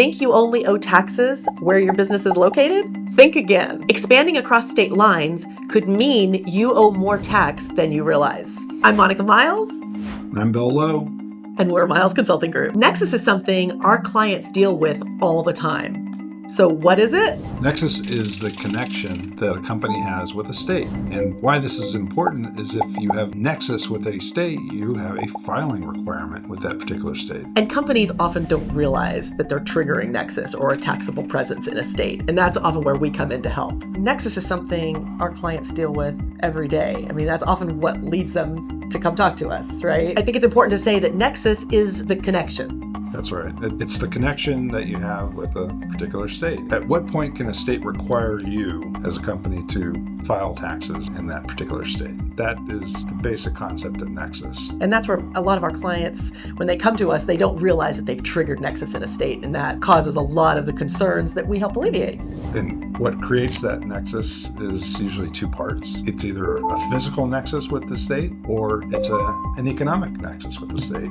Think you only owe taxes where your business is located? Think again. Expanding across state lines could mean you owe more tax than you realize. I'm Monica Miles. I'm Bill Lowe. And we're Miles Consulting Group. Nexus is something our clients deal with all the time. So what is it? Nexus is the connection that a company has with a state. And why this is important is if you have nexus with a state, you have a filing requirement with that particular state. And companies often don't realize that they're triggering nexus or a taxable presence in a state. And that's often where we come in to help. Nexus is something our clients deal with every day. I mean, that's often what leads them to come talk to us, right? I think it's important to say that nexus is the connection. That's right. It's the connection that you have with a particular state. At what point can a state require you as a company to file taxes in that particular state? That is the basic concept of nexus. And that's where a lot of our clients, when they come to us, they don't realize that they've triggered nexus in a state, and that causes a lot of the concerns that we help alleviate. And what creates that nexus is usually two parts. It's either a physical nexus with the state or it's an economic nexus with the state.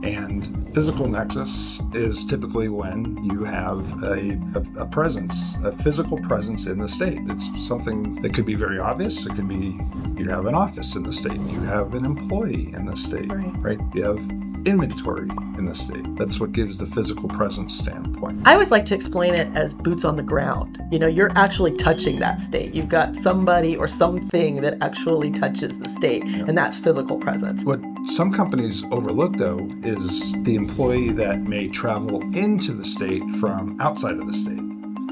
And physical nexus is typically when you have a presence, a physical presence in the state. It's something that could be very obvious. It could be you have an office in the state, you have an employee in the state, right? You have inventory in the state. That's what gives the physical presence standpoint. I always like to explain it as boots on the ground. You know, you're actually touching that state. You've got somebody or something that actually touches the state, and that's physical presence. What some companies overlook, though, is the employee that may travel into the state from outside of the state.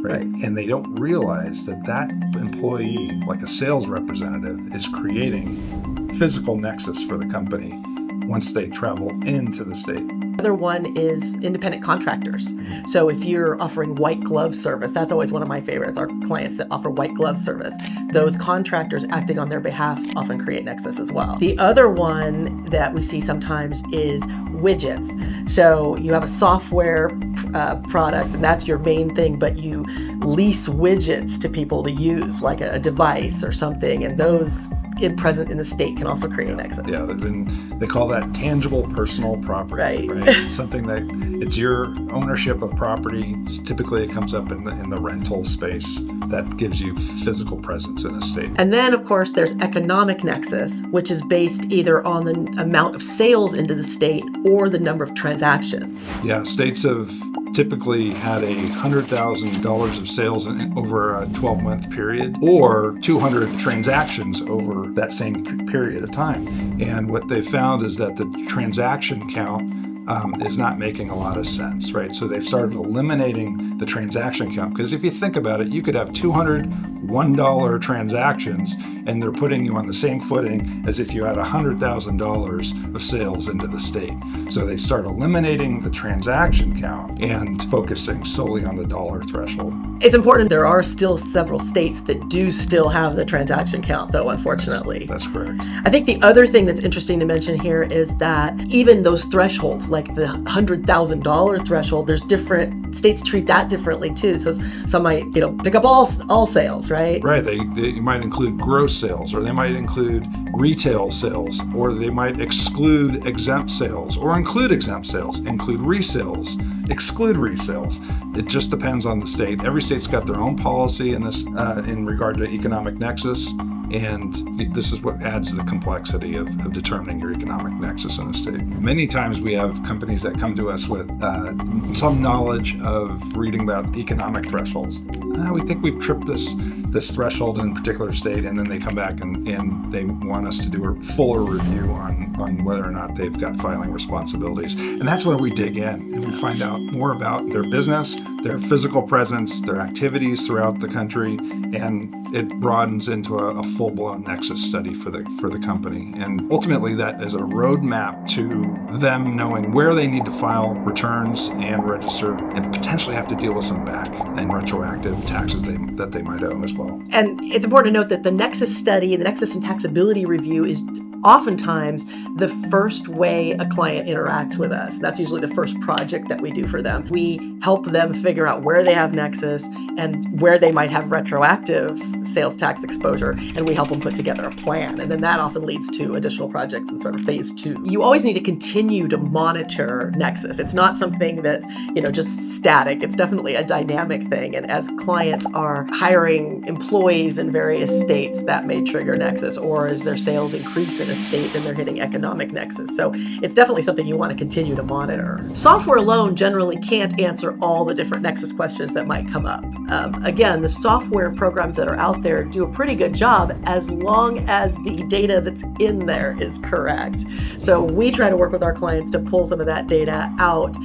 Right. And they don't realize that employee, like a sales representative, is creating physical nexus for the company once they travel into the state. Another one is independent contractors. So if you're offering white glove service, that's always one of my favorites, our clients that offer white glove service. Those contractors acting on their behalf often create nexus as well. The other one that we see sometimes is widgets. So you have a software product, and that's your main thing, but you lease widgets to people to use, like a device or something, and those present in the state can also create nexus. Yeah, and they call that tangible personal property. Right? It's something that it's your ownership of property. Typically, it comes up in the rental space that gives you physical presence in a state. And then, of course, there's economic nexus, which is based either on the amount of sales into the state or the number of transactions. Yeah, states have typically had $100,000 of sales over a 12-month period, or 200 transactions over that same period of time. And what they found is that the transaction count is not making a lot of sense, right? So they've started eliminating the transaction count, because if you think about it, you could have 200 $1 transactions, and they're putting you on the same footing as if you had $100,000 of sales into the state. So they start eliminating the transaction count and focusing solely on the dollar threshold. It's important. There are still several states that do still have the transaction count, though, unfortunately. That's correct. I think the other thing that's interesting to mention here is that even those thresholds, like the $100,000 threshold, there's different states treat that differently too. So some might, pick up all sales, right? Right. They might include gross sales, or they might include retail sales, or they might exclude exempt sales, or include exempt sales, include resales, exclude resales. It just depends on the state. Every state's got their own policy in this in regard to economic nexus. And this is what adds the complexity of determining your economic nexus in a state. Many times we have companies that come to us with some knowledge of reading about economic thresholds. We think we've tripped this threshold in a particular state, and then they come back and they want us to do a fuller review on whether or not they've got filing responsibilities. And that's where we dig in and we find out more about their business, their physical presence, their activities throughout the country, and it broadens into a full-blown nexus study for the company. And ultimately, that is a roadmap to them knowing where they need to file returns and register, and potentially have to deal with some back and retroactive taxes that they might owe as well. And it's important to note that the nexus study, the nexus and taxability review, is oftentimes the first way a client interacts with us, that's usually the first project that we do for them. We help them figure out where they have nexus and where they might have retroactive sales tax exposure, and we help them put together a plan. And then that often leads to additional projects in sort of phase 2. You always need to continue to monitor nexus. It's not something that's, just static. It's definitely a dynamic thing. And as clients are hiring employees in various states, that may trigger nexus, or as their sales increase in a state, then they're hitting economic nexus. So it's definitely something you want to continue to monitor. Software alone generally can't answer all the different nexus questions that might come up. Again, the software programs that are out there do a pretty good job as long as the data that's in there is correct. So we try to work with our clients to pull some of that data out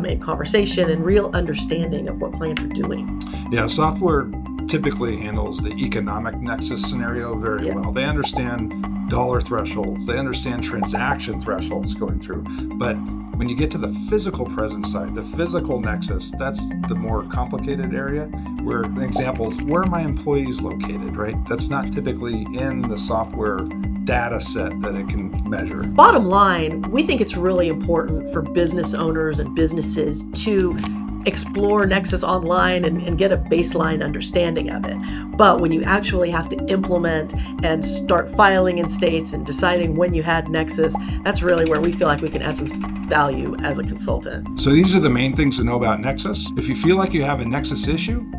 in conversation and real understanding of what clients are doing. Yeah, software typically handles the economic nexus scenario very well. They understand dollar thresholds, they understand transaction thresholds going through. But when you get to the physical presence side, the physical nexus, that's the more complicated area where, an example is where are my employees located, right? That's not typically in the software data set that it can measure. Bottom line, we think it's really important for business owners and businesses to explore Nexus online and get a baseline understanding of it. But when you actually have to implement and start filing in states and deciding when you had Nexus, that's really where we feel like we can add some value as a consultant. So these are the main things to know about Nexus. If you feel like you have a Nexus issue,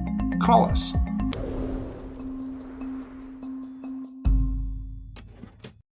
call us.